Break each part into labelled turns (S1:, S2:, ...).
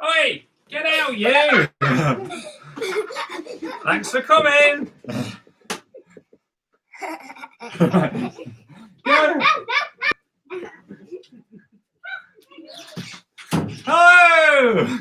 S1: Oi, get out, you! Thanks for coming. Hello,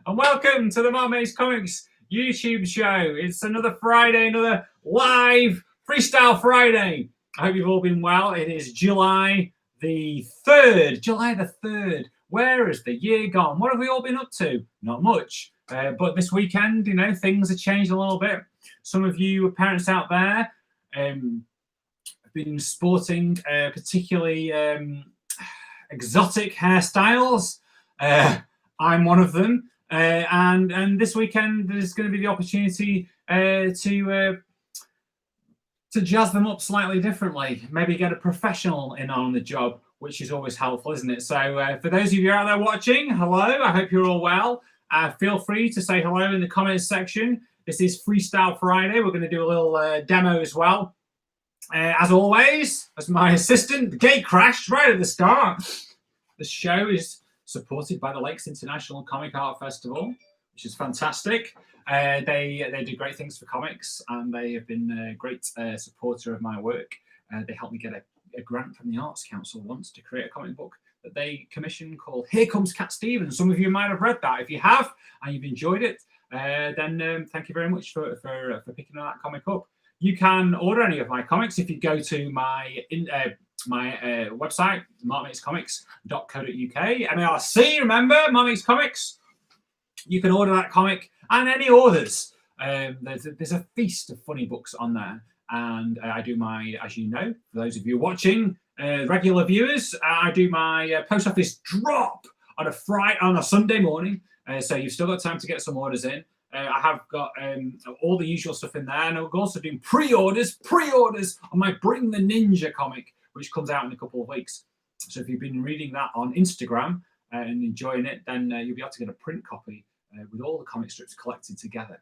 S1: and welcome to the Mermaids Comics YouTube show. It's another Friday, another live Freestyle Friday. I hope you've all been well. It is July the 3rd. July the 3rd. Where has the year gone? What have we all been up to? Not much. But this weekend, you know, things have changed a little bit. Some of you parents out there have been sporting particularly exotic hairstyles. I'm one of them. And this weekend, there's going to be the opportunity to jazz them up slightly differently. Maybe get a professional in on the job, which is always helpful, isn't it? So for those of you out there watching, hello. I hope you're all well. Feel free to say hello in the comments section. This is Freestyle Friday. We're going to do a little demo as well. As always, as my assistant, the gate crashed right at the start. The show is supported by the Lakes International Comic Art Festival, which is fantastic. They do great things for comics, and they have been a great supporter of my work. They helped me get a grant from the Arts Council once to create a comic book that they commissioned called Here Comes Cat Stevens. Some of you might have read that. If you have and you've enjoyed it, then thank you very much for picking that comic up. You can order any of my comics if you go to my website, markmatescomics.co.uk. MARC, remember, Markmates Comics. You can order that comic and any orders. There's a feast of funny books on there. And I do my, as you know, for those of you watching, regular viewers, I do my post office drop on a Sunday morning. So you've still got time to get some orders in. I have got all the usual stuff in there, and I'm also doing pre-orders on my Bring the Ninja comic, which comes out in a couple of weeks. So if you've been reading that on Instagram and enjoying it, then you'll be able to get a print copy with all the comic strips collected together,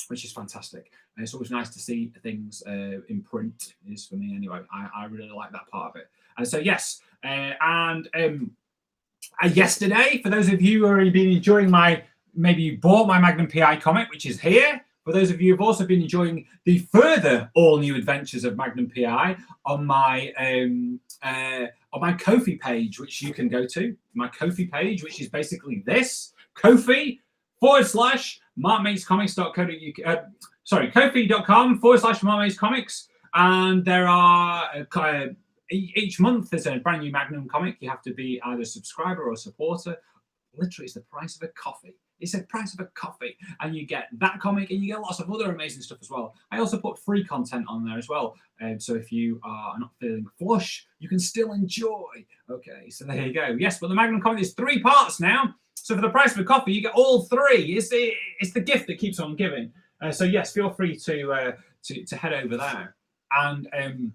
S1: which is fantastic. And it's always nice to see things in print. It is for me anyway. I really like that part of it. And so yes, yesterday, for those of you who have been enjoying maybe you bought my Magnum PI comic, which is here. For those of you who've also been enjoying the further all-new adventures of Magnum PI on my Ko-fi page, which you can go to. My Ko-fi page, which is basically this, Ko-fi.com/markmatescomics.co.uk. Ko-fi.com/markmatescomics. And there are each month there's a brand new Magnum comic. You have to be either a subscriber or a supporter. Literally, it's the price of a coffee. It's the price of a coffee, and you get that comic, and you get lots of other amazing stuff as well. I also put free content on there as well. So if you are not feeling flush, you can still enjoy. Okay, so there you go. Yes, but the Magnum comic is 3 parts now. So for the price of a coffee, you get all 3. It's the gift that keeps on giving. So yes, feel free to head over there. And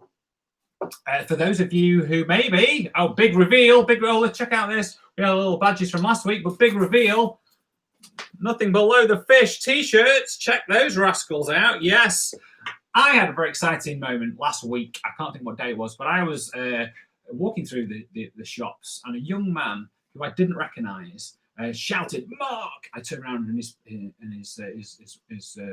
S1: for those of you who maybe, big reveal, let's check out this. We had little badges from last week, but big reveal. Nothing below the fish t-shirts. Check those rascals out. Yes, I had a very exciting moment last week. I can't think what day it was, but I was walking through the shops, and a young man who I didn't recognise shouted, "Mark!" I turned around, and his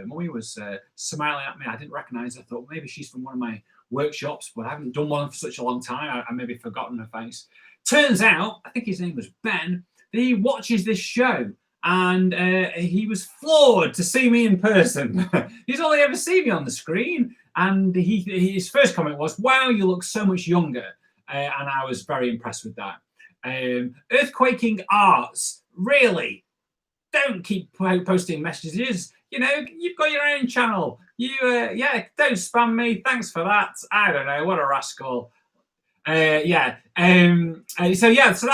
S1: mummy was smiling at me. I didn't recognise her. I thought maybe she's from one of my workshops, but I haven't done one for such a long time. I maybe forgotten her face. Turns out, I think his name was Ben, that he watches this show. And he was floored to see me in person. He's only ever seen me on the screen. And his first comment was, "Wow, you look so much younger." And I was very impressed with that. Earthquaking Arts, really? Don't keep posting messages. You know, you've got your own channel. Don't spam me. Thanks for that. I don't know, what a rascal. So that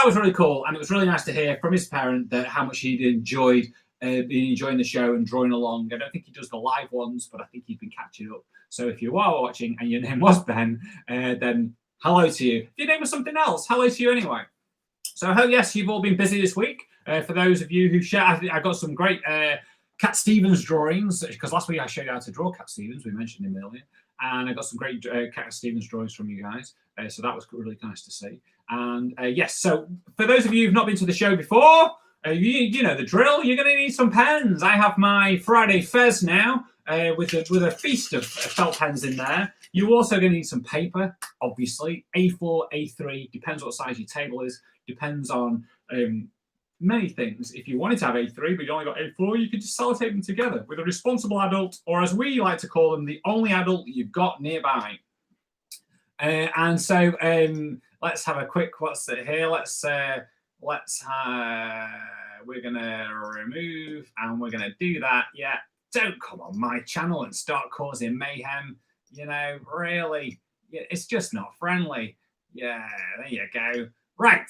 S1: was really cool, and it was really nice to hear from his parent that how much he'd enjoyed enjoying the show and drawing along. I don't think he does the live ones, but I think he's been catching up. So if you are watching and your name was Ben, then hello to you. If your name was something else, hello to you anyway. So I hope, yes, you've all been busy this week. For those of you who share, I got some great Cat Stevens drawings, because last week I showed you how to draw Cat Stevens. We mentioned him earlier. And I got some great Cat Stevens drawings from you guys. So that was really nice to see. And yes, so for those of you who've not been to the show before, You know the drill. You're going to need some pens. I have my Friday Fez now with a feast of felt pens in there. You're also going to need some paper, obviously. A4, A3, depends what size your table is. Depends on many things. If you wanted to have A3 but you only got A4, you could just sellotape them together with a responsible adult, or as we like to call them, the only adult that you've got nearby. And so let's have a quick, what's it here? We're gonna remove, and we're gonna do that. Yeah, don't come on my channel and start causing mayhem. You know, really, yeah, it's just not friendly. Yeah, there you go. Right.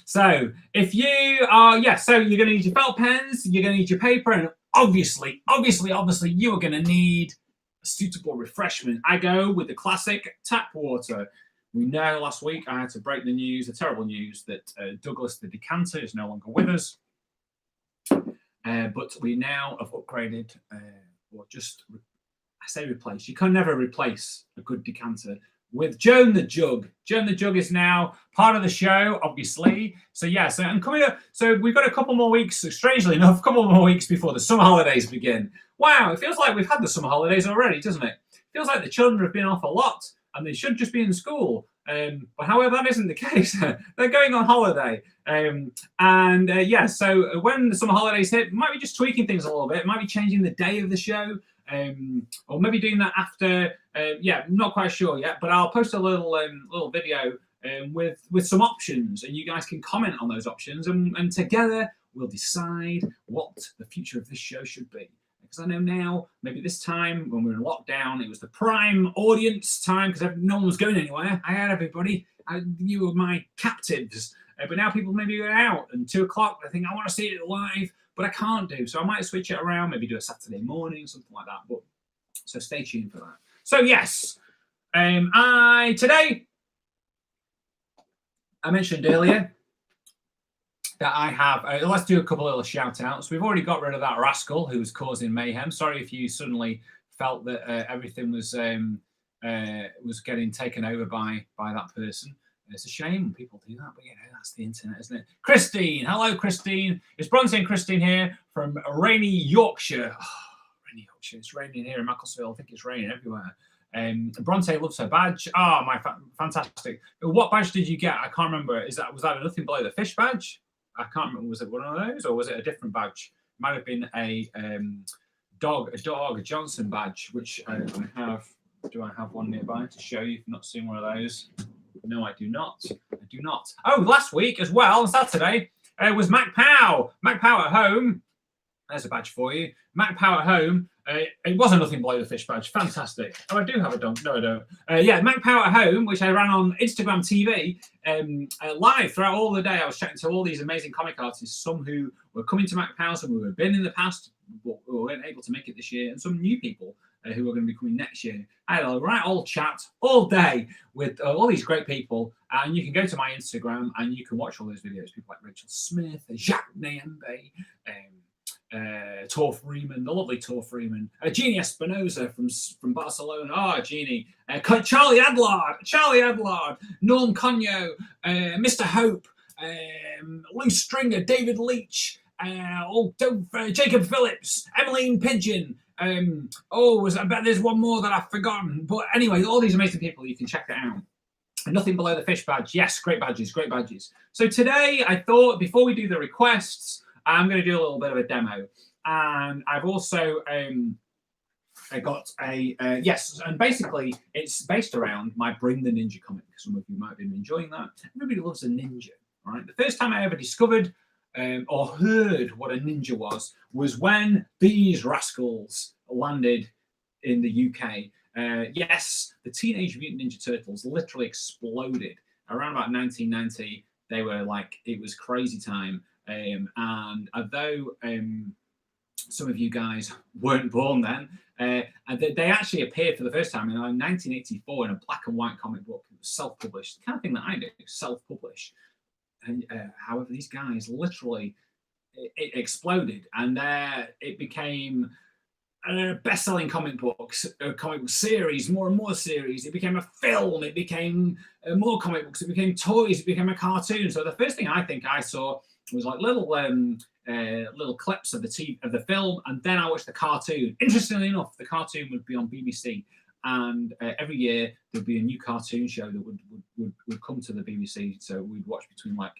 S1: So if you are, so you're gonna need your felt pens, you're gonna need your paper, and obviously, you are gonna need a suitable refreshment. I go with the classic tap water. We know last week I had to break the news, the terrible news, that Douglas the decanter is no longer with us. But we now have upgraded, or just, I say replace. You can never replace a good decanter with Joan the Jug. Joan the Jug is now part of the show, obviously. So yeah, and coming up, so we've got a couple more weeks, strangely enough, a couple more weeks before the summer holidays begin. Wow, it feels like we've had the summer holidays already, doesn't it? It feels like the children have been off a lot, and they should just be in school. But however, that isn't the case. They're going on holiday. So when the summer holidays hit, might be just tweaking things a little bit. Might be changing the day of the show, or maybe doing that after. Not quite sure yet, but I'll post a little video with some options, and you guys can comment on those options, and together we'll decide what the future of this show should be. Because I know now, maybe this time when we were in lockdown, it was the prime audience time because no one was going anywhere. I had everybody. You were my captives. But now people maybe are out, and 2 o'clock, they think, I want to see it live, but I can't do. So I might switch it around, maybe do a Saturday morning, something like that. But so stay tuned for that. So yes, today, I mentioned earlier that I have, let's do a couple of little shout outs. We've already got rid of that rascal who was causing mayhem. Sorry if you suddenly felt that everything was getting taken over by that person. It's a shame when people do that, but that's the internet, isn't it? Christine, hello Christine. It's Bronte and Christine here from rainy Yorkshire. Oh, rainy Yorkshire, it's raining here in Macclesfield. I think it's raining everywhere. Bronte loves her badge. Fantastic. What badge did you get? I can't remember. Was that a Nothing Below the Fish badge? I can't remember. Was it one of those, or was it a different badge? It might have been a Dog Johnson badge, which I have. Do I have one nearby to show you? If you've not seen one of those, no, I do not. Oh, last week as well, on Saturday, was Mac Pow. Mac Pow at home. There's a badge for you. Mac Pow at home. It was a Nothing Below the Fish badge. Fantastic. Oh, I do have a dog. No, I don't. Mac Power at Home, which I ran on Instagram TV live throughout all the day. I was chatting to all these amazing comic artists, some who were coming to Mac Power, some who had been in the past, but weren't able to make it this year, and some new people who are going to be coming next year. I had a right old chat all day with all these great people, and you can go to my Instagram and you can watch all those videos. People like Rachel Smith, Jacques Nyembe, Tor Freeman, the lovely Tor Freeman, Jeannie Espinosa from Barcelona. Oh, Jeannie. Charlie Adlard, Norm Conyo, Mr. Hope, Lou Stringer, David Leach, Jacob Phillips, Emmeline Pigeon. I bet there's one more that I've forgotten. But anyway, all these amazing people, you can check it out. Nothing Below the Fish badge. Yes, great badges. So today I thought, before we do the requests, I'm going to do a little bit of a demo, and I've also I got and basically it's based around my Bring the Ninja comic. Some of you might have been enjoying that. Everybody loves a ninja, right? The first time I ever discovered or heard what a ninja was when these rascals landed in the UK. The Teenage Mutant Ninja Turtles literally exploded around about 1990. They were like, it was crazy time. And although some of you guys weren't born then, they actually appeared for the first time in 1984 in a black and white comic book. It was self-published, the kind of thing that I do, self-publish. And however, these guys literally, it exploded, and it became best-selling comic books, comic book series, more and more series. It became a film. It became more comic books. It became toys. It became a cartoon. So the first thing I think I saw was like little clips of the film, and then I watched the cartoon. Interestingly enough, the cartoon would be on BBC, and every year there'd be a new cartoon show that would come to the BBC. So we'd watch between like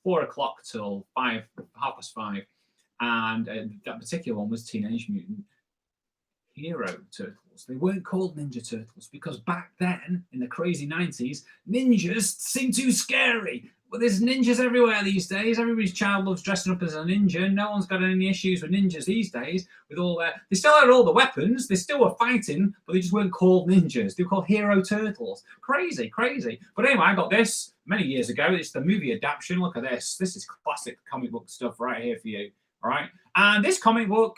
S1: 4 o'clock till 5:30, and that particular one was Teenage Mutant Hero Turtles. They weren't called Ninja Turtles because back then, in the crazy 90s, ninjas seemed too scary. But there's ninjas everywhere these days. Everybody's child loves dressing up as a ninja. No one's got any issues with ninjas these days. They still had all the weapons. They still were fighting, but they just weren't called ninjas. They were called Hero Turtles. Crazy, crazy. But anyway, I got this many years ago. It's the movie adaptation. Look at this. This is classic comic book stuff right here for you. All right. And this comic book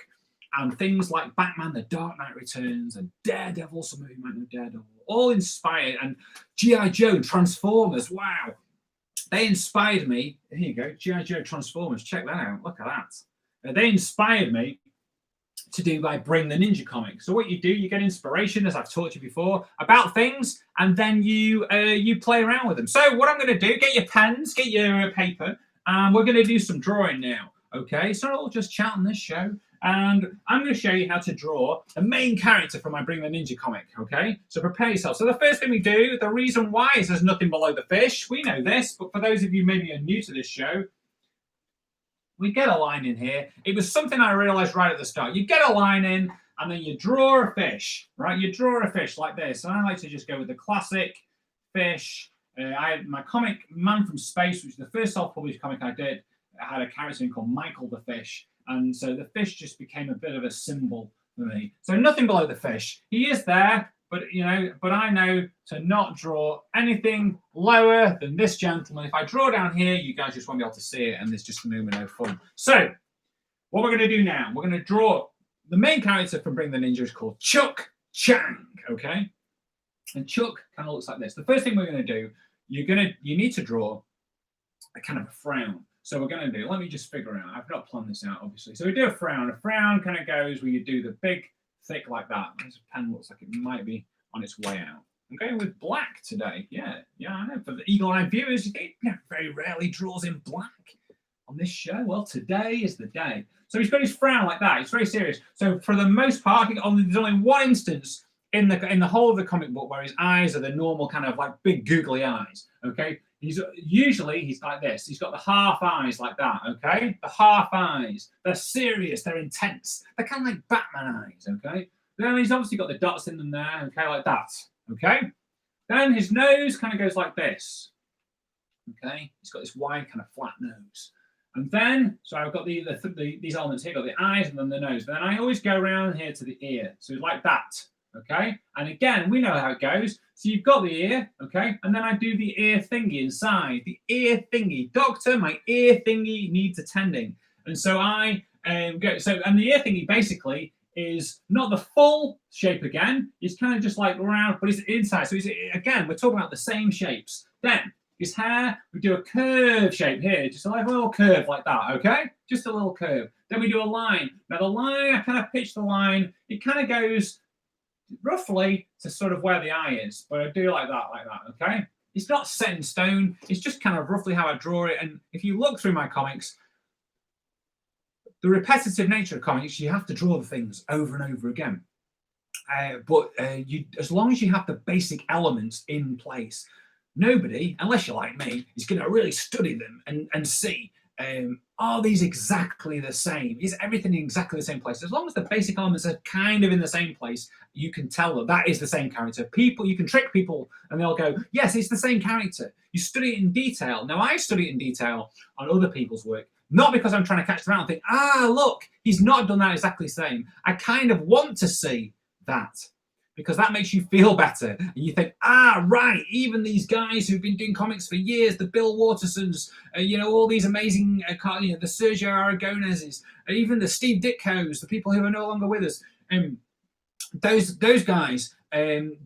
S1: and things like Batman, The Dark Knight Returns, and Daredevil, some of you might know Daredevil, all inspired, and G.I. Joe, Transformers, wow. They inspired me. Here you go, G.I. Joe Transformers. Check that out. Look at that. They inspired me to do like Bring the Ninja comic. So what you do, you get inspiration, as I've taught you before, about things, and then you play around with them. So what I'm going to do, get your pens, get your paper, and we're going to do some drawing now. Okay, it's not all just chat on this show. And I'm going to show you how to draw the main character from my Bring the Ninja comic, okay? So prepare yourself. So the first thing we do, the reason why is there's nothing below the fish. We know this, but for those of you maybe are new to this show, we get a line in here. It was something I realized right at the start. You get a line in, and then you draw a fish, right? You draw a fish like this. And I like to just go with the classic fish. I had my comic, Man from Space, which is the first self-published comic I did. I had a character called Michael the Fish. And so the fish just became a bit of a symbol for me. So nothing below the fish. He is there, but I know to not draw anything lower than this gentleman. If I draw down here, you guys just won't be able to see it, and there's just going to be no fun. So what we're going to do now, we're going to draw the main character from Bring the Ninja is called Chuck Chang, okay? And Chuck kind of looks like this. The first thing we're going to do, you need to draw a kind of a frown. So we're going to do, let me just figure out, I've not planned this out, obviously. So we do a frown. A frown kind of goes where you do the big, thick like that. This pen looks like it might be on its way out. I'm going with black today. Yeah, I know. For the eagle-eyed viewers, it very rarely draws in black on this show. Well, today is the day. So he's got his frown like that. It's very serious. So for the most part, there's only one instance in the whole of the comic book where his eyes are the normal kind of like big googly eyes, okay? He's like this. He's got the half eyes like that, okay? The half eyes. They're serious. They're intense. They're kind of like Batman eyes, okay? Then he's obviously got the dots in them there, okay, like that, okay? Then his nose kind of goes like this, okay? He's got this wide kind of flat nose. And then, so I've got these elements here, got the eyes and then the nose. Then I always go around here to the ear, so like that. Okay, and again, we know how it goes. So you've got the ear, okay, and then I do the ear thingy inside. The ear thingy, doctor, my ear thingy needs attending, and so I go. So and the ear thingy basically is not the full shape again. It's kind of just like round, but it's inside. So again, we're talking about the same shapes. Then his hair, we do a curve shape here, just like a little curve like that. Okay, just a little curve. Then we do a line. Now the line, I kind of pitch the line. It kind of goes roughly to sort of where the eye is, but I do like that, okay? It's not set in stone. It's just kind of roughly how I draw it. And if you look through my comics, the repetitive nature of comics, you have to draw the things over and over again. But as long as you have the basic elements in place, nobody, unless you're like me, is going to really study them and see, are these exactly the same? Is everything in exactly the same place? As long as the basic elements are kind of in the same place, you can tell that is the same character. You can trick people and they'll go, yes, it's the same character. You study it in detail. Now, I study it in detail on other people's work, not because I'm trying to catch them out and think, look, he's not done that exactly the same. I kind of want to see that, because that makes you feel better. And you think, right, even these guys who've been doing comics for years, the Bill Wattersons, all these amazing, the Sergio Aragonezes, even the Steve Ditko's, the people who are no longer with us, those guys, even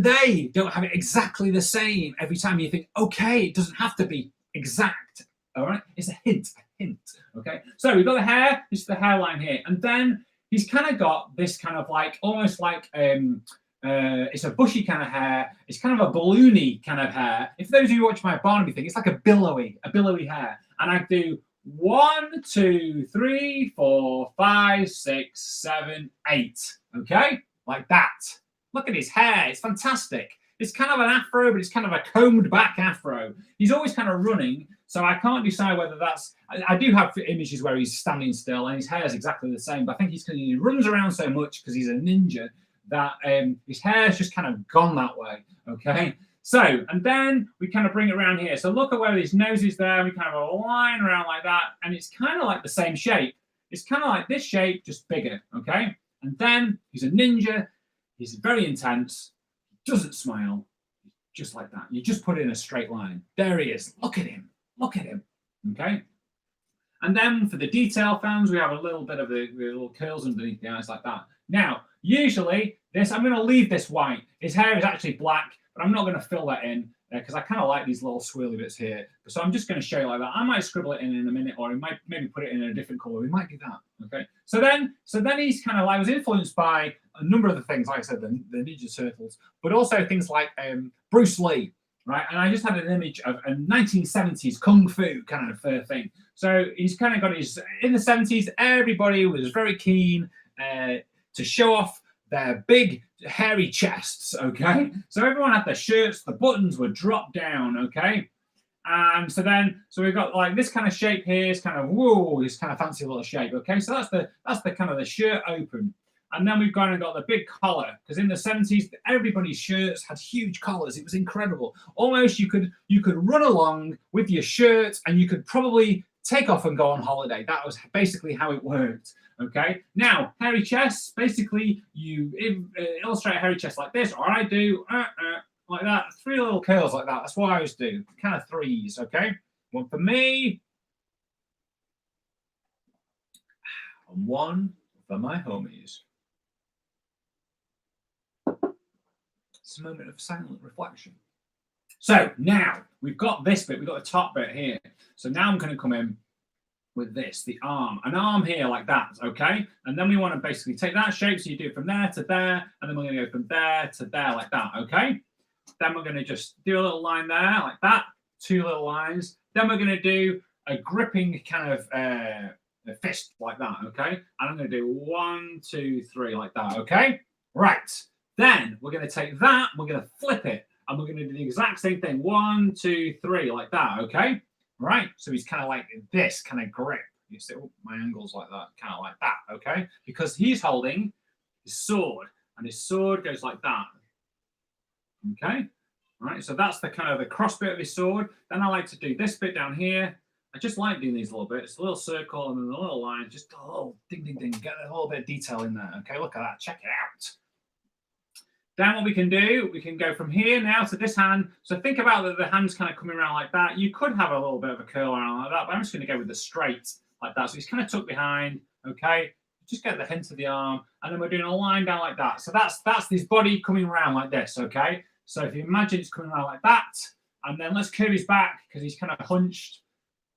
S1: they don't have it exactly the same every time. You think, okay, it doesn't have to be exact, all right? It's a hint hint. Okay, so we've got the hair. This is the hairline here, and then he's kind of got this kind of like almost like it's a bushy kind of hair. It's kind of a balloony kind of hair. If those of you watch my Barnaby thing, it's like a billowy hair. And I do 1, 2, 3, 4, 5, 6, 7, 8. Okay, like that. Look at his hair. It's fantastic. It's kind of an afro, but it's kind of a combed back afro. He's always kind of running, so I can't decide whether that's. I do have images where he's standing still and his hair is exactly the same, but I think he runs around so much because he's a ninja that his hair's just kind of gone that way. Okay, so and then we kind of bring it around here. So look at where his nose is there. We kind of have a line around like that, and it's kind of like the same shape. It's kind of like this shape, just bigger. Okay, and then he's a ninja. He's very intense. Doesn't smile, just like that. You just put it in a straight line. There he is. Look at him. Look at him. Okay. And then for the detail fans, we have a little bit of the little curls underneath the eyes like that. Now, usually this, I'm going to leave this white. His hair is actually black, but I'm not going to fill that in because I kind of like these little swirly bits here. So I'm just going to show you like that. I might scribble it in a minute, or I might maybe put it in a different color. We might do that. Okay. So then he's kind of like, was influenced by a number of the things, like I said, the Ninja Turtles, but also things like Bruce Lee, right? And I just had an image of a 1970s kung fu kind of thing. So he's kind of got his, in the 70s, everybody was very keen to show off their big hairy chests, okay? So everyone had their shirts, the buttons were dropped down, okay? And so we've got like this kind of shape here, is kind of, whoa, this kind of fancy little shape, okay? So that's the kind of the shirt open. And then we've got the big collar, because in the 70s, everybody's shirts had huge collars. It was incredible. Almost you could run along with your shirt and you could probably take off and go on holiday. That was basically how it worked. Okay. Now, hairy chests, basically you illustrate a hairy chest like this, or I do like that, 3 little curls like that. That's what I always do, kind of 3s. Okay. One for me, and one for my homies. It's a moment of silent reflection. So now we've got this bit, we've got the top bit here. So now I'm going to come in with this, the arm, an arm here like that, okay? And then we want to basically take that shape, so you do it from there to there, and then we're going to go from there to there like that, okay? Then we're going to just do a little line there like that, 2 little lines. Then we're going to do a gripping kind of a fist like that, okay? And I'm going to do 1, 2, 3 like that, okay? Right. Then we're going to take that, we're going to flip it, and we're going to do the exact same thing. 1, 2, 3 like that, okay? Right, so he's kind of like this kind of grip. You see, oh, my angle's like that, kind of like that, okay? Because he's holding his sword, and his sword goes like that, okay? Right, so that's the kind of the cross bit of his sword. Then I like to do this bit down here. I just like doing these little bits, a little circle and then a little line, just a little ding, ding, ding, get a little bit of detail in there, okay? Look at that, check it out. Then what we can do, we can go from here now to this hand. So think about the hand's kind of coming around like that. You could have a little bit of a curl around like that, but I'm just going to go with the straight like that. So he's kind of tucked behind, okay? Just get the hint of the arm, and then we're doing a line down like that. So that's his body coming around like this, okay? So if you imagine it's coming around like that, and then let's curve his back because he's kind of hunched,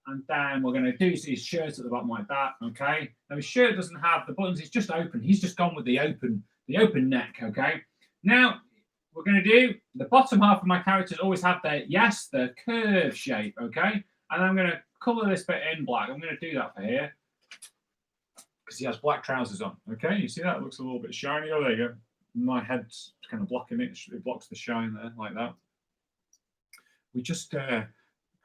S1: and then we're going to do his shirt at the bottom like that, okay? Now his shirt doesn't have the buttons; it's just open. He's just gone with the open neck, okay? Now, we're going to do the bottom half of my characters always have the curve shape, okay? And I'm going to colour this bit in black. I'm going to do that for here because he has black trousers on, okay? You see that? It looks a little bit shiny. Oh, there you go. My head's kind of blocking it. It blocks the shine there, like that. We just,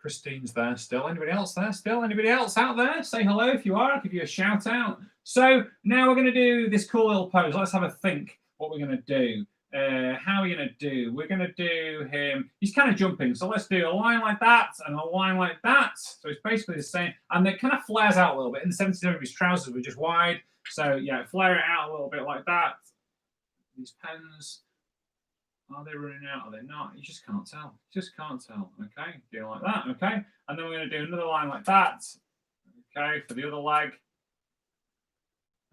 S1: Christine's there still. Anybody else there still? Anybody else out there? Say hello if you are. I'll give you a shout out. So now we're going to do this cool little pose. Let's have a think what we're going to do. How are we going to do? We're going to do him. He's kind of jumping. So let's do a line like that and a line like that. So it's basically the same. And it kind of flares out a little bit. In the 70s, his trousers were just wide. So yeah, flare it out a little bit like that. These pens, are they running out? Are they not? You just can't tell. Just can't tell. Okay, do like that. Okay, and then we're going to do another line like that. Okay, for the other leg.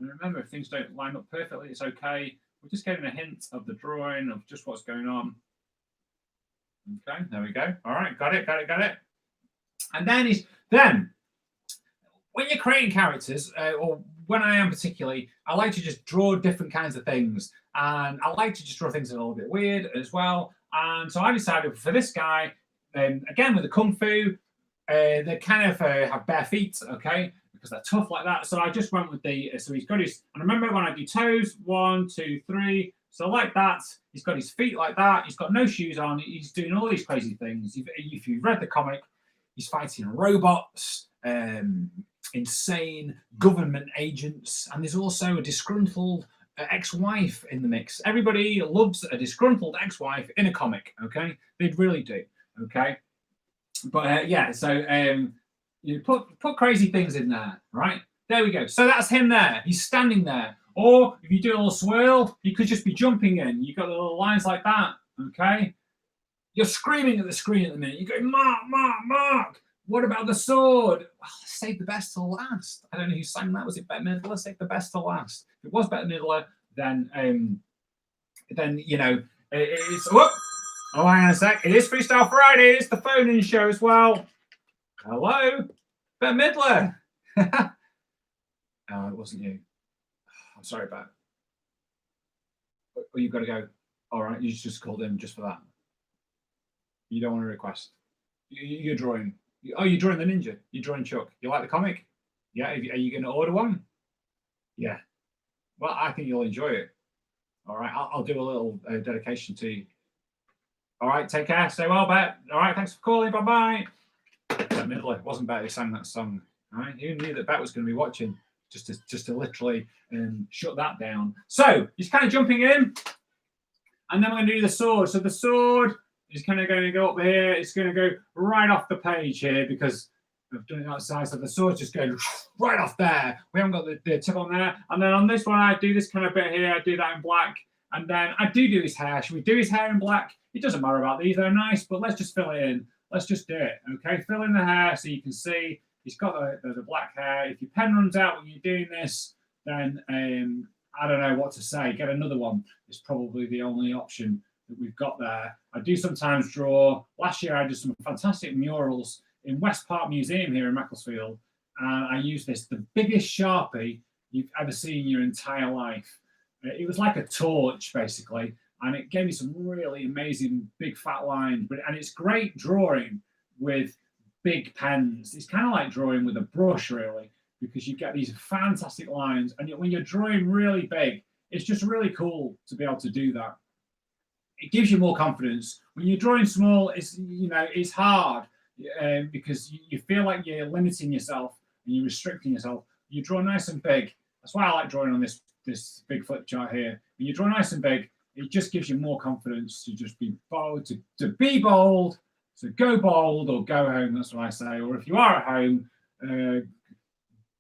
S1: And remember, if things don't line up perfectly, it's okay. We're just getting a hint of the drawing of just what's going on. Okay, there we go. All right, got it. And then when you're creating characters, or when I am particularly, I like to just draw different kinds of things. And I like to just draw things that are a little bit weird as well. And so I decided for this guy, again with the Kung Fu, they kind of have bare feet, okay, because they're tough like that. So I just went with so he's got his, and remember when I do toes, 1, 2, 3. So like that, he's got his feet like that. He's got no shoes on. He's doing all these crazy things. If you've read the comic, he's fighting robots, insane government agents, and there's also a disgruntled ex-wife in the mix. Everybody loves a disgruntled ex-wife in a comic, okay? They really do, okay? But yeah, so you put crazy things in there, right? There we go. So that's him there. He's standing there. Or if you do a little swirl, you could just be jumping in. You've got little lines like that, okay? You're screaming at the screen at the minute. You're going, Mark, Mark, Mark. What about the sword? Well, save the best till last. I don't know who sang that. Was it Bette Midler? Save the best till last. If it was Bette Midler, then you know it's. Whoop. Oh, hang on a sec. It is Freestyle Friday. It's the phone-in show as well. Hello, Bette Midler. Oh, it wasn't you. I'm sorry about it. Oh, you've got to go. All right, you just called in just for that. You don't want a request. You're drawing. Oh, you're drawing the ninja. You're drawing Chuck. You like the comic? Yeah. Are you going to order one? Yeah. Well, I think you'll enjoy it. All right. I'll do a little dedication to you. All right. Take care. Stay well, Bet. All right. Thanks for calling. Bye-bye. It wasn't Bet who sang that song. All right. Who knew that Bet was going to be watching? Just to literally shut that down. So he's kind of jumping in. And then we're going to do the sword. So the sword is kind of going to go up here. It's going to go right off the page here because I've done it outside. So the sword's just going right off there. We haven't got the tip on there. And then on this one, I do this kind of bit here. I do that in black. And then I do his hair. Should we do his hair in black? It doesn't matter about these. They're nice, but let's just fill it in. Let's just do it. Okay, fill in the hair so you can see he's got the black hair. If your pen runs out when you're doing this, then I don't know what to say. Get another one. It's probably the only option that we've got there. I do sometimes draw. Last year I did some fantastic murals in West Park Museum here in Macclesfield. And I used the biggest Sharpie you've ever seen in your entire life. It was like a torch, basically. And it gave me some really amazing big fat lines. And it's great drawing with big pens. It's kind of like drawing with a brush, really, because you get these fantastic lines. And when you're drawing really big, it's just really cool to be able to do that. It gives you more confidence. When you're drawing small, it's hard because you feel like you're limiting yourself and you're restricting yourself. You draw nice and big. That's why I like drawing on this big flip chart here. When you draw nice and big, it just gives you more confidence to just be bold, to be bold, so go bold or go home. That's what I say. Or if you are at home,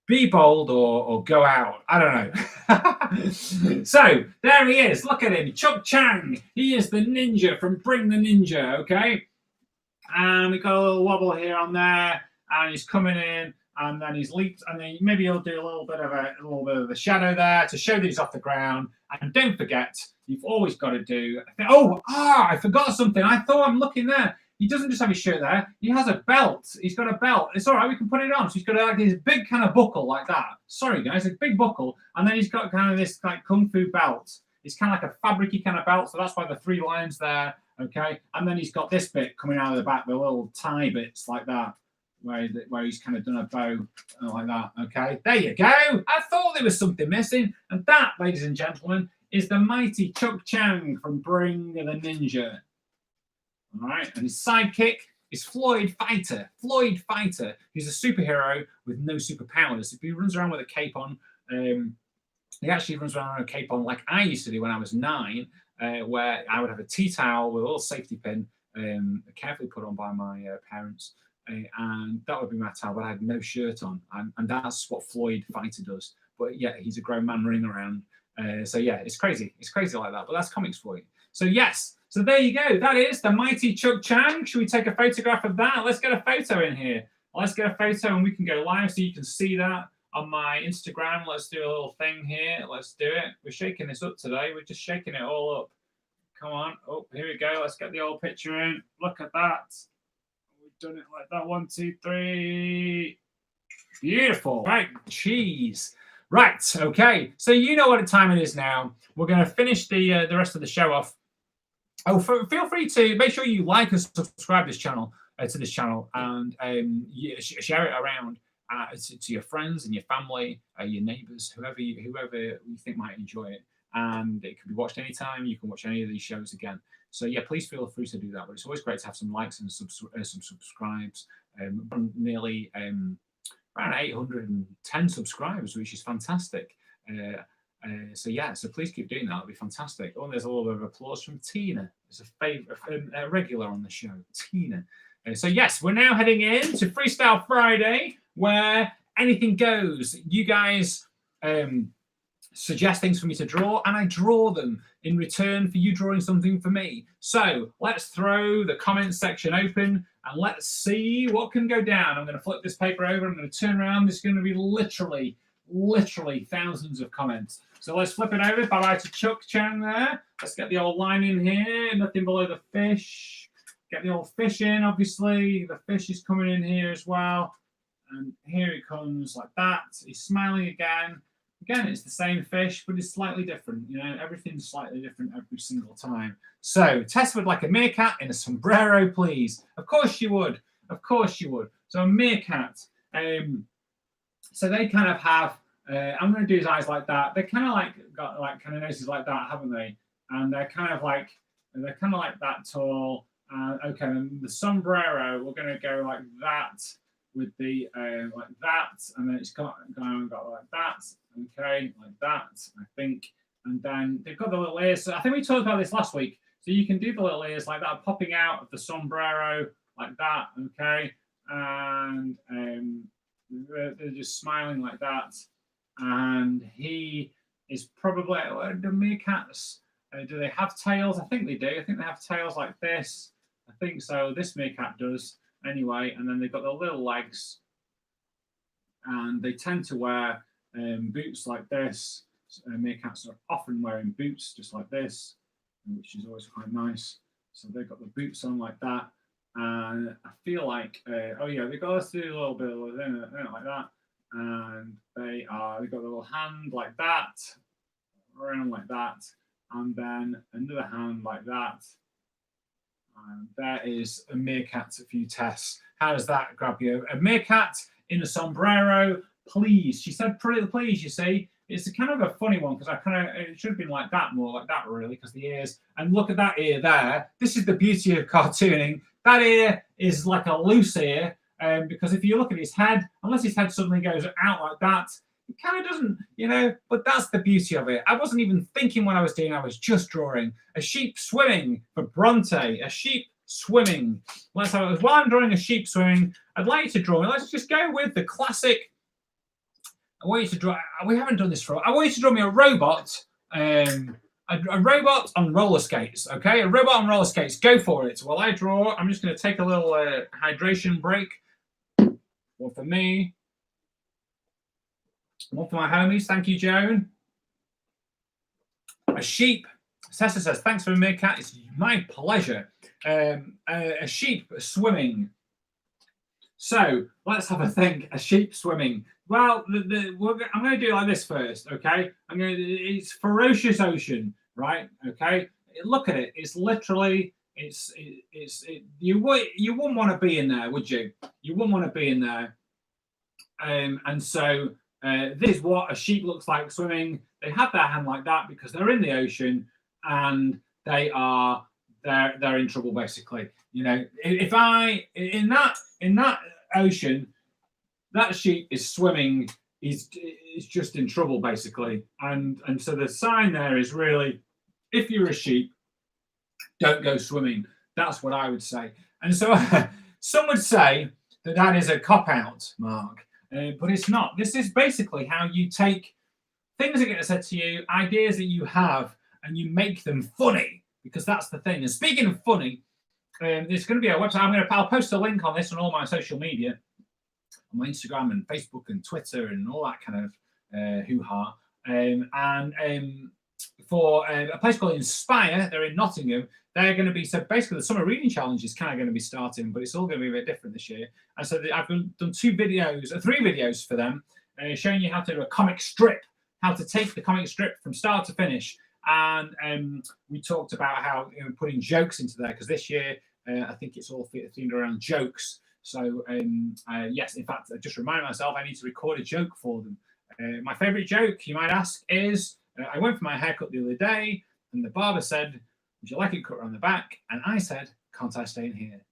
S1: be bold or go out. I don't know. So there he is. Look at him, Chuck Chang. He is the ninja from Bring the Ninja. Okay, and we got a little wobble here on there, and he's coming in, and then he's leaped, and then maybe he'll do a little bit of a shadow there to show that he's off the ground. And don't forget, you've always got to do. I forgot something. I thought I'm looking there. He doesn't just have his shirt there. He has a belt. He's got a belt. It's all right. We can put it on. So he's got like this big kind of buckle like that. Sorry, guys, a big buckle. And then he's got kind of this like kung fu belt. It's kind of like a fabricy kind of belt. So that's why the 3 lines there. Okay. And then he's got this bit coming out of the back, the little tie bits like that, where he's kind of done a bow like that. Okay. There you go. I thought there was something missing. And that, ladies and gentlemen, is the mighty Chuck Chang from Bring the Ninja. All right, and his sidekick is Floyd Fighter. Floyd Fighter, who's a superhero with no superpowers. If he runs around with a cape on, he actually runs around with a cape on like I used to do when I was 9, where I would have a tea towel with a little safety pin, carefully put on by my parents, and that would be my towel, but I had no shirt on, and that's what Floyd Fighter does. But yeah, he's a grown man running around. So yeah, it's crazy. It's crazy like that, but that's comics for you. So yes, so there you go. That is the mighty Chuck Chang. Should we take a photograph of that? Let's get a photo in here. Let's get a photo and we can go live so you can see that on my Instagram. Let's do a little thing here. Let's do it. We're shaking this up today. We're just shaking it all up. Come on. Oh, here we go. Let's get the old picture in. Look at that. We've done it like that. 1, 2, 3. Beautiful. Right, cheese. Right, okay. So you know what time it is now. We're going to finish the rest of the show off. Oh, feel free to make sure you like and subscribe to this channel, and share it around to your friends and your family, your neighbours, whoever you think might enjoy it. And it can be watched anytime. You can watch any of these shows again. So yeah, please feel free to do that. But it's always great to have some likes and some subscribes. Nearly around 810 subscribers, which is fantastic. So yeah, so please keep doing that. It'll be fantastic. Oh, there's a little bit of applause from Tina. There's a regular on the show, Tina. So yes, we're now heading in to Freestyle Friday, where anything goes. You guys suggest things for me to draw, and I draw them in return for you drawing something for me. So let's throw the comments section open and let's see what can go down. I'm going to flip this paper over. I'm going to turn around. There's going to be literally thousands of comments. So let's flip it over. Bye-bye to Chuck Chang there. Let's get the old line in here. Nothing below the fish. Get the old fish in, obviously. The fish is coming in here as well. And here he comes like that. He's smiling again. Again, it's the same fish, but it's slightly different. You know, everything's slightly different every single time. So, Tess would like a meerkat in a sombrero, please. Of course you would. Of course you would. So, a meerkat. So they kind of have. I'm going to do his eyes like that. They're kind of like got like kind of noses like that, haven't they? And they're kind of like that tall. Okay, and the sombrero, we're going to go like that with the like that, and then it's got like that. Okay, like that, I think. And then they've got the little ears. So I think we talked about this last week. So you can do the little ears like that, popping out of the sombrero like that. Okay, and they're just smiling like that. And he is probably the meerkats. Do they have tails? I think they do. I think they have tails like this. I think so. This meerkat does anyway. And then they've got the little legs, and they tend to wear boots like this. Meerkats are often wearing boots just like this, which is always quite nice. So they've got the boots on like that. And I feel like, oh yeah, they've got us do a little bit of like that. And they've got a little hand like that, around like that, and then another hand like that. And there is a meerkat for you, Tess. How does that grab you? A meerkat in a sombrero, please. She said, pretty please, you see. It's a kind of a funny one because it should have been like that, more like that, really, because the ears. And look at that ear there. This is the beauty of cartooning. That ear is like a loose ear. Because if you look at his head, unless his head suddenly goes out like that, it kind of doesn't, you know, but that's the beauty of it. I wasn't even thinking what I was doing. I was just drawing. A sheep swimming for Bronte. A sheep swimming. Let's have it. While I'm drawing a sheep swimming, I'd like you to draw. Let's just go with the classic. I want you to draw. We haven't done this for. I want you to draw me a robot. A robot on roller skates. Okay, a robot on roller skates. Go for it. While I draw, I'm just going to take a little hydration break. One for me. One for my homies. Thank you, Joan. A sheep. Sessa says, thanks for the meerkat. It's my pleasure. A sheep swimming. So let's have a think. A sheep swimming. Well, I'm going to do it like this first, okay? It's ferocious ocean, right? Okay. Look at it. It's literally. You wouldn't want to be in there, would you? You wouldn't want to be in there. And so this is what a sheep looks like swimming. They have their hand like that because they're in the ocean and they're in trouble, basically. You know, if I in that ocean, that sheep is swimming. Is just in trouble, basically. And so the sign there is really, if you're a sheep, don't go swimming. That's what I would say. And so some would say that is a cop-out, Mark. But it's not. This is basically how you take things that get said to you, ideas that you have, and you make them funny, because that's the thing. And speaking of funny, there's going to be a website. I'll post a link on this on all my social media, on my Instagram and Facebook and Twitter and all that kind of hoo-ha. for a place called Inspire. They're in Nottingham. They're going to be, so basically the summer reading challenge is kind of going to be starting, but it's all going to be a bit different this year. And so I've done three videos for them, showing you how to do a comic strip, how to take the comic strip from start to finish. And we talked about how putting jokes into there, because this year I think it's all themed around jokes. So yes, in fact, I just reminded myself I need to record a joke for them. My favourite joke, you might ask, is I went for my haircut the other day, and the barber said, "Would you like it cut around the back?" And I said, "Can't I stay in here?"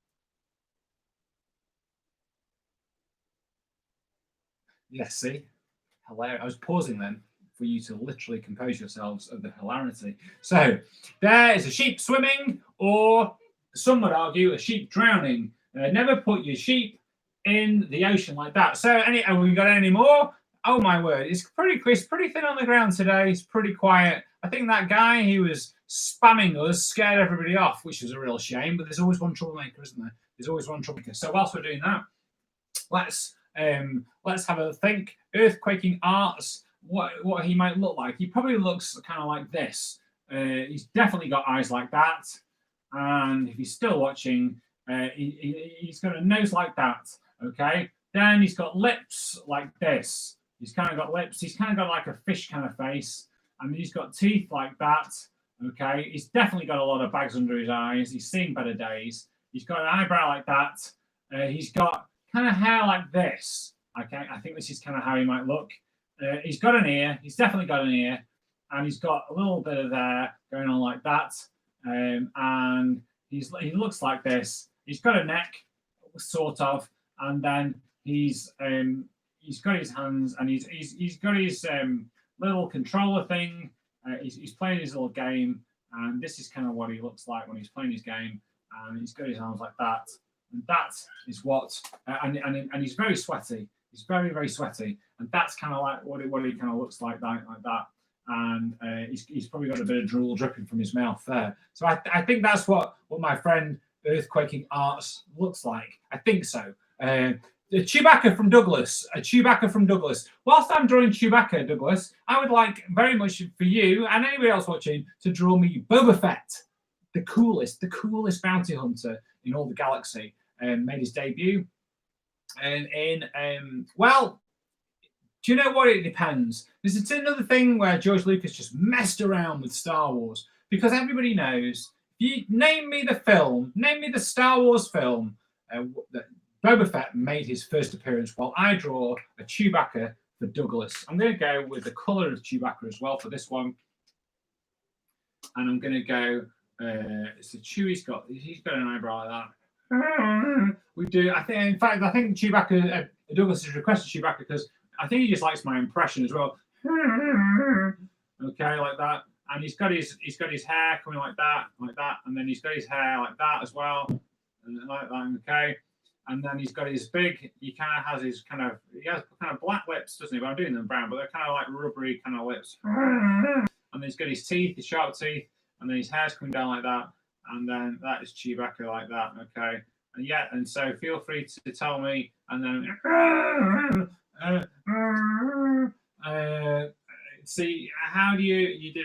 S1: Yes, see? Hilarious. I was pausing then for you to literally compose yourselves of the hilarity. So there is a sheep swimming, or some would argue a sheep drowning. Never put your sheep in the ocean like that. So have we got any more? Oh my word, it's pretty thin on the ground today. It's pretty quiet. I think that guy who was spamming us scared everybody off, which was a real shame. But there's always one troublemaker, isn't there? There's always one troublemaker. So whilst we're doing that, let's have a think. Earthquaking arts. What he might look like. He probably looks kind of like this. He's definitely got eyes like that. And if he's still watching, he's got a nose like that. Okay. Then he's got lips like this. He's kind of got lips. He's kind of got like a fish kind of face. And he's got teeth like that. Okay. He's definitely got a lot of bags under his eyes. He's seeing better days. He's got an eyebrow like that. He's got kind of hair like this. Okay. I think this is kind of how he might look. He's got an ear. He's definitely got an ear. And he's got a little bit of hair going on like that. And he looks like this. He's got a neck, sort of. And then he's got his hands, and he's got his little controller thing. He's playing his little game, and this is kind of what he looks like when he's playing his game. And he's got his arms like that, and that is what. And he's very sweaty. He's very, very sweaty, and that's kind of like what he kind of looks like that. And he's probably got a bit of drool dripping from his mouth there. So I think that's what my friend Earthquaking Arts looks like. I think so. The Chewbacca from Douglas. A Chewbacca from Douglas. Whilst I'm drawing Chewbacca, Douglas, I would like very much for you and anybody else watching to draw me Boba Fett, the coolest bounty hunter in all the galaxy. Made his debut. And well, do you know what? It depends. This is another thing where George Lucas just messed around with Star Wars, because everybody knows. You name me the Star Wars film that Boba Fett made his first appearance. While I draw a Chewbacca for Douglas. I'm going to go with the color of Chewbacca as well for this one, and I'm going to go. So Chewie's got an eyebrow like that. We do. I think Chewbacca. Douglas has requested Chewbacca because I think he just likes my impression as well. Okay, like that. And he's got his hair coming like that, and then he's got his hair like that as well, and like that. Okay, and then he's got his big. He has kind of black lips, doesn't he? But I'm doing them brown, but they're kind of like rubbery kind of lips. And then he's got his teeth, his sharp teeth, and then his hair's coming down like that, and then that is Chewbacca like that. Okay, and yeah, and so feel free to tell me, and then. See, how do you do?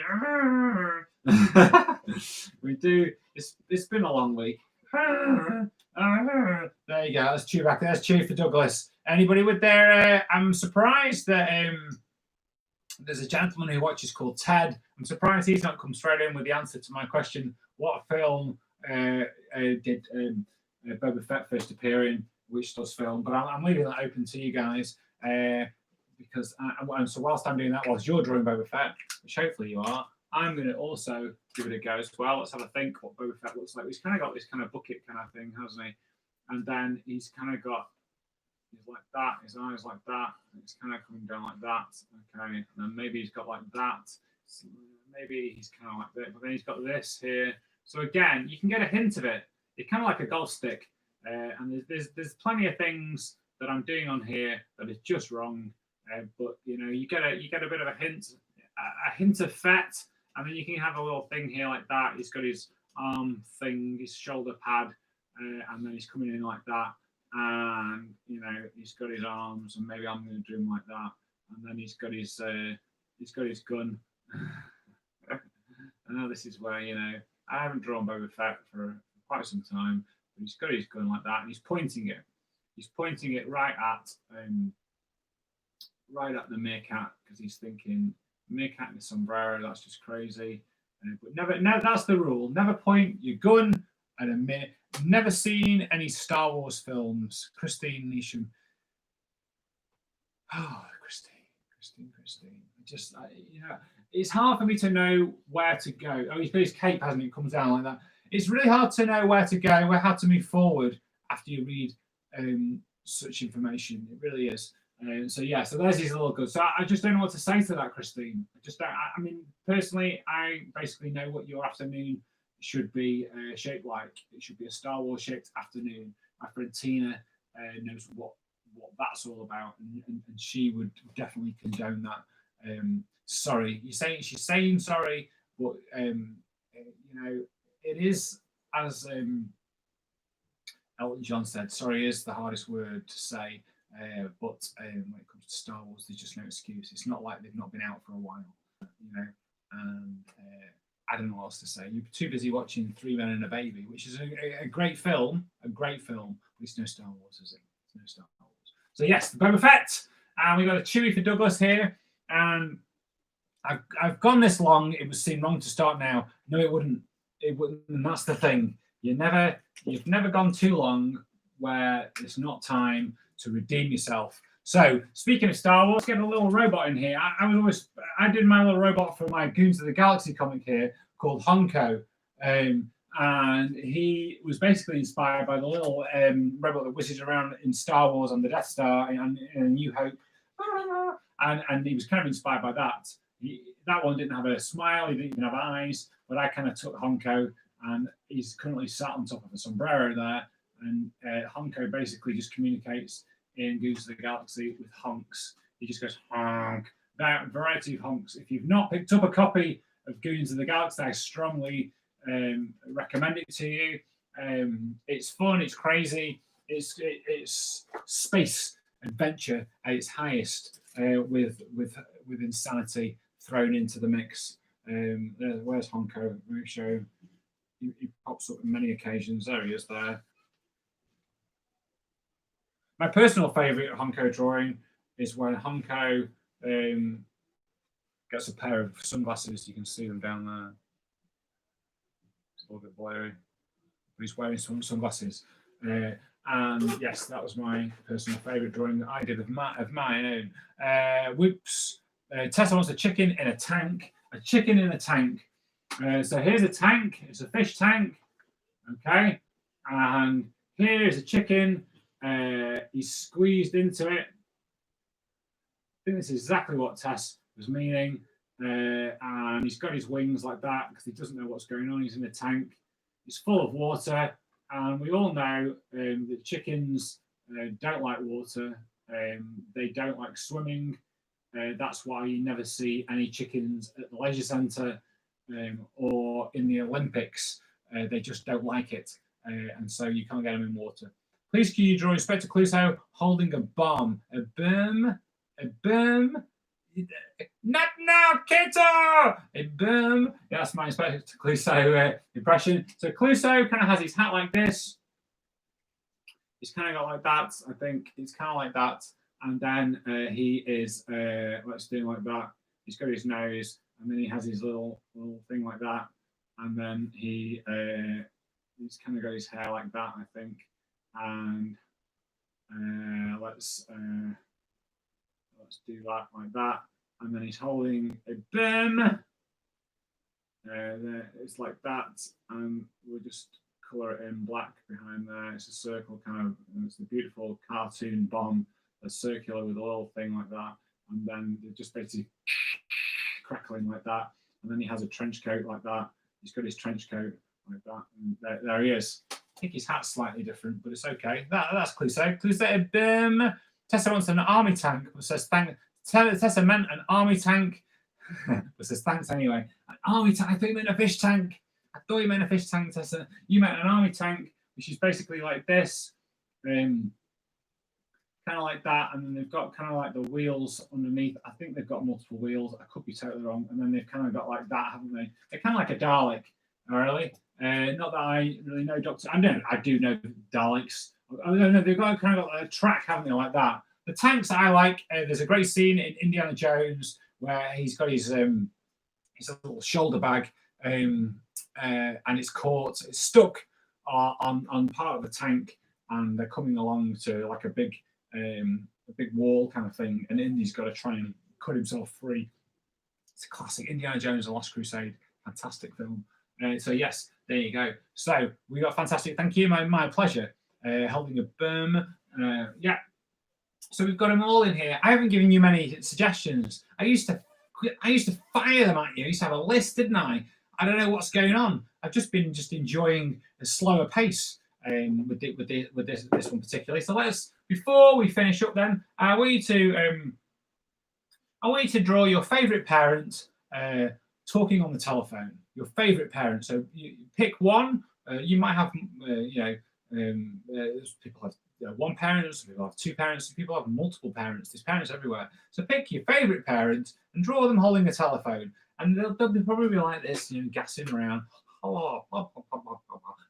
S1: We do. It's been a long week. There you go. That's Chewbacca. That's Chew for Douglas. Anybody with their? I'm surprised that there's a gentleman who watches called Ted. I'm surprised he's not come straight in with the answer to my question: what film did Boba Fett first appear in? Which does film? But I'm leaving that open to you guys. Because so whilst I'm doing that, whilst you're drawing Boba Fett, which hopefully you are, I'm going to also give it a go as well. Let's have a think what Boba Fett looks like. He's kind of got this kind of bucket kind of thing, hasn't he? And then he's kind of got, he's like that, his eyes like that, and it's kind of coming down like that. Okay, and then maybe he's got like that. So maybe he's kind of like that, but then he's got this here. So again, you can get a hint of it. It's kind of like a golf stick, and there's plenty of things that I'm doing on here that is just wrong. But you know, you get a bit of a hint of Fett, and then you can have a little thing here like that. He's got his arm thing, his shoulder pad, and then he's coming in like that, and you know, he's got his arms, and maybe I'm going to do him like that, and then he's got his gun. this is where, you know, I haven't drawn Boba Fett for quite some time, but he's got his gun like that, and he's pointing it. He's pointing it right at the meerkat, because he's thinking, meerkat in a sombrero, that's just crazy. But never, that's the rule. Never point your gun at a meerkat. Never seen any Star Wars films. Christine Neesham. Oh, Christine. You know, it's hard for me to know where to go. Oh, he's got his cape, hasn't he? It comes down like that. It's really hard to know where to go, how to move forward after you read such information. It really is. So there's his little good. So I just don't know what to say to that, Christine. I mean, personally, I basically know what your afternoon should be shaped like. It should be a Star Wars shaped afternoon. My friend Tina knows what that's all about, and she would definitely condone that. Sorry, she's saying sorry, but you know, it is, as Elton John said, sorry is the hardest word to say. But when it comes to Star Wars, there's just no excuse. It's not like they've not been out for a while, you know. And I don't know what else to say. You're too busy watching Three Men and a Baby, which is a great film, but it's no Star Wars, is it? It's no Star Wars. So yes, the Boba Fett, and we got a Chewie for Douglas here, and I've gone this long. It would seem wrong to start now. No, it wouldn't. It wouldn't. And that's the thing. You've never gone too long where it's not time to redeem yourself. So speaking of Star Wars, get a little robot in here. I did my little robot for my Goons of the Galaxy comic here called Honko, and he was basically inspired by the little robot that whizzes around in Star Wars on the Death Star and in New Hope, and he was kind of inspired by that. That one didn't have a smile, he didn't even have eyes, but I kind of took Honko, and he's currently sat on top of a sombrero there, and Honko basically just communicates in Goons of the Galaxy with honks. He just goes honk. That variety of honks. If you've not picked up a copy of Goons of the Galaxy, I strongly recommend it to you. It's fun, it's crazy, it's space adventure at its highest, with insanity thrown into the mix. Where's Honko? Let me show him. He pops up on many occasions. There he is there. My personal favourite Honko drawing is when Honko gets a pair of sunglasses. You can see them down there. It's a little bit blurry. But he's wearing some sunglasses. And yes, that was my personal favourite drawing that I did of mine own. Whoops. Tessa wants a chicken in a tank. A chicken in a tank. So here's a tank. It's a fish tank. Okay. And here is a chicken. He's squeezed into it. I think this is exactly what Tess was meaning. And he's got his wings like that because he doesn't know what's going on. He's in a tank. It's full of water. And we all know that chickens don't like water. They don't like swimming. That's why you never see any chickens at the leisure centre or in the Olympics. They just don't like it. And so you can't get them in water. Please can you draw Inspector Clouseau holding a bomb? A boom? A boom? Not now, Kato! A boom. Yeah, that's my Inspector Clouseau impression. So Clouseau kind of has his hat like this. He's kind of got like that. I think it's kind of like that. And then he is, let's do like that. He's got his nose, and then he has his little thing like that. And then he's kind of got his hair like that, I think. And let's do that like that. And then he's holding a bin. It's like that, and we'll just colour it in black behind there. It's a circle kind of, and it's a beautiful cartoon bomb that's circular with a little thing like that. And then just basically crackling like that. And then he has a trench coat like that. He's got his trench coat like that. And there he is. I think his hat's slightly different, but it's okay. That's Clouseau. Clouseau, boom. Tessa wants an army tank, but says thank. Tessa meant an army tank, but says thanks anyway. An army tank. I thought you meant a fish tank. I thought you meant a fish tank, Tessa. You meant an army tank, which is basically like this. Kind kind of like that, and then they've got kind of like the wheels underneath. I think they've got multiple wheels. I could be totally wrong. And then they've kind of got like that, haven't they? They're kind of like a Dalek, really. Not that I really know Doctor. I do know Daleks. I don't know. They've got kind of got a track, haven't they, like that? The tanks I like. There's a great scene in Indiana Jones where he's got his little shoulder bag, and it's caught, it's stuck on part of the tank, and they're coming along to like a big wall kind of thing, and Indy's got to try and cut himself free. It's a classic. Indiana Jones and the Last Crusade, fantastic film. So yes, there you go. So we got fantastic. Thank you, my pleasure. Holding a berm. Yeah. So we've got them all in here. I haven't given you many suggestions. I used to fire them at you. I used to have a list, didn't I? I don't know what's going on. I've just been enjoying a slower pace with this one particularly. So before we finish up, then I want you to draw your favourite parent talking on the telephone. Your favourite parent. So you pick one. You might have people have one parent, some people have two parents, some people have multiple parents. There's parents everywhere. So pick your favourite parent and draw them holding a telephone. And they'll probably be like this, gassing around.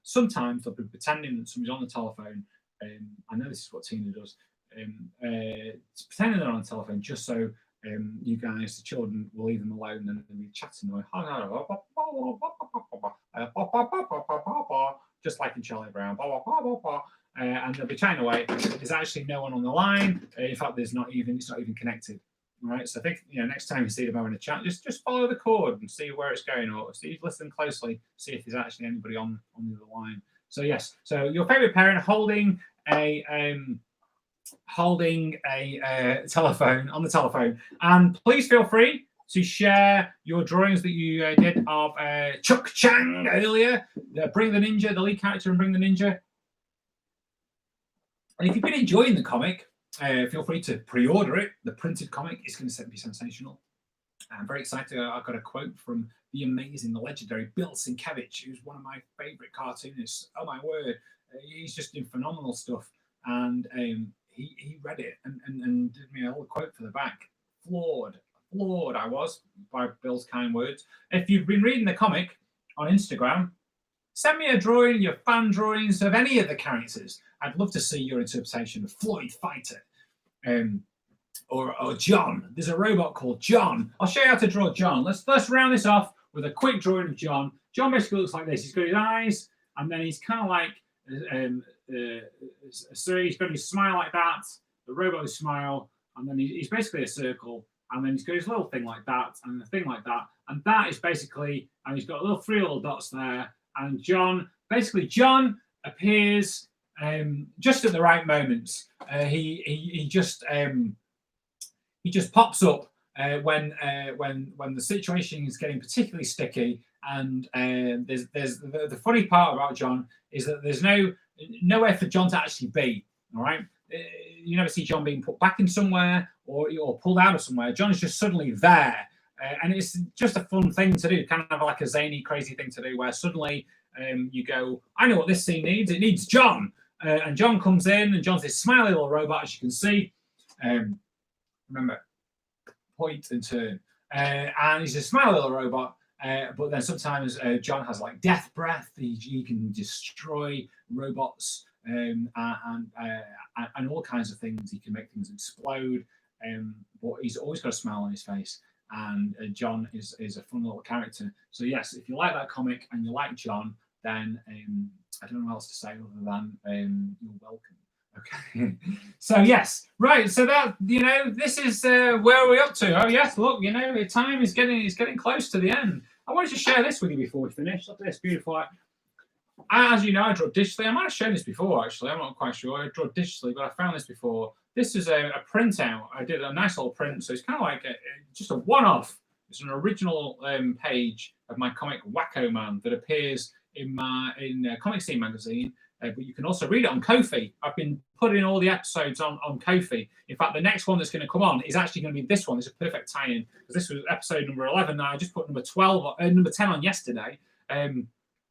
S1: Sometimes they'll be pretending that somebody's on the telephone. I know this is what Tina does. Pretending they're on the telephone just so you guys, the children, will leave them alone and they'll be chatting away. Just like in Charlie Brown. And they'll be chatting away. There's actually no one on the line. In fact, it's not even connected. All right. So I think next time you see them having a chat, just follow the cord and see where it's going, or listen closely, see if there's actually anybody on the other line. So yes. So your favourite parent holding a telephone on the telephone, and please feel free to share your drawings that you did of Chuck Chang earlier, Bring the Ninja, the lead character in Bring the Ninja. And if you've been enjoying the comic, feel free to pre-order it. The printed comic is going to be sensational. I'm very excited. I've got a quote from the amazing, the legendary Bill Sienkiewicz, who's one of my favourite cartoonists. Oh my word, he's just doing phenomenal stuff. And he read it and did me a little quote for the back. Floored I was by Bill's kind words. If you've been reading the comic on Instagram, send me a drawing, your fan drawings of any of the characters. I'd love to see your interpretation of Floyd Fighter, or John. There's a robot called John. I'll show you how to draw John. Let's round this off with a quick drawing of John. John basically looks like this. He's got his eyes, and then he's kind of like so he's got his smile like that. The robot smile, and then he's basically a circle, and then he's got his little thing like that, and a thing like that, and that is basically, and he's got three little dots there. And John appears just at the right moments. He just pops up when the situation is getting particularly sticky. And there's the funny part about John is that there's nowhere for John to actually be. All right, you never see John being put back in somewhere or pulled out of somewhere. John is just suddenly there. And it's just a fun thing to do, kind of like a zany, crazy thing to do, where suddenly you go, I know what this scene needs. It needs John. And John comes in, and John's this smiley little robot, as you can see. Remember, point and turn. And he's a smiley little robot. But then sometimes John has like death breath. He can destroy robots and all kinds of things. He can make things explode. But he's always got a smile on his face. And John is a fun little character. So yes, if you like that comic and you like John, then I don't know what else to say other than you're welcome. Okay. So yes, right. So that this is where we're up to. Oh yes, look, the time is getting close to the end. I wanted to share this with you before we finish. Look at this beautiful. As you know, I draw digitally. I might have shown this before actually. I'm not quite sure. I draw digitally, but I found this before. This is a printout. I did a nice little print, so it's kind of like just a one-off. It's an original page of my comic Wacko Man that appears in Comic Scene magazine, but you can also read it on Ko-fi. I've been putting all the episodes on Ko-fi. In fact, the next one that's going to come on is actually going to be this one. It's a perfect tie-in because this was episode number 11. Now I just put number 10 on yesterday.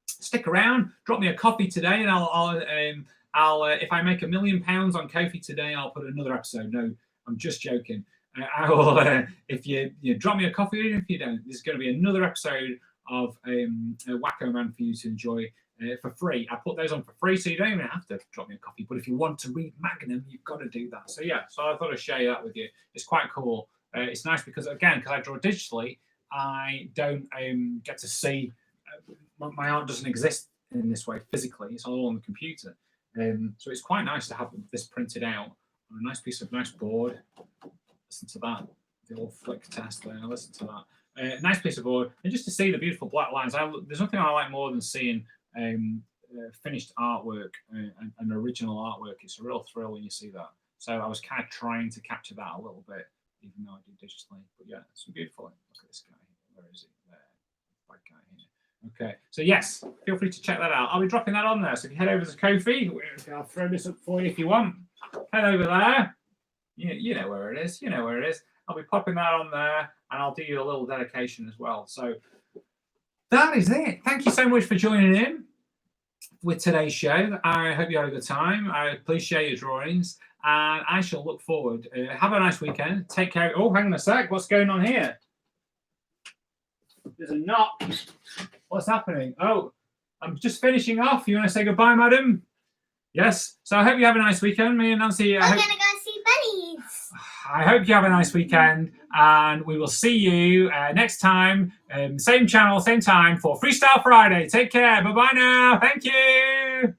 S1: Stick around, drop me a copy today, and I'll if I make £1 million on Ko-fi today, I'll put another episode. No, I'm just joking. I will if you drop me a coffee, even if you don't, there's going to be another episode of Wacko Man for you to enjoy for free. I put those on for free, so you don't even have to drop me a coffee. But if you want to read Magnum, you've got to do that. So yeah, so I thought I'd share that with you. It's quite cool. It's nice because again, because I draw digitally, I don't get to see my art doesn't exist in this way physically. It's all on the computer. So it's quite nice to have this printed out on a nice piece of nice board. Listen to that, the old flick test there. Listen to that. Nice piece of board, and just to see the beautiful black lines. There's nothing I like more than seeing finished artwork and original artwork. It's a real thrill when you see that. So I was kind of trying to capture that a little bit, even though I do digitally. But yeah, it's beautiful. Look at this guy. Where is he? There. That guy here. Okay, so yes, feel free to check that out. I'll be dropping that on there. So if you head over to Ko-fi, I'll throw this up for you if you want. Head over there. You know where it is. You know where it is. I'll be popping that on there, and I'll do you a little dedication as well. So that is it. Thank you so much for joining in with today's show. I hope you had a good time. Please share your drawings, and I shall look forward. Have a nice weekend. Take care. Oh, hang on a sec. What's going on here? There's a knock. What's happening? Oh, I'm just finishing off. You want to say goodbye, madam? Yes. So I hope you have a nice weekend. Me and Nancy.
S2: I'm going to go see bunnies.
S1: I hope you have a nice weekend, and we will see you next time. Same channel, same time for Freestyle Friday. Take care. Bye-bye now. Thank you.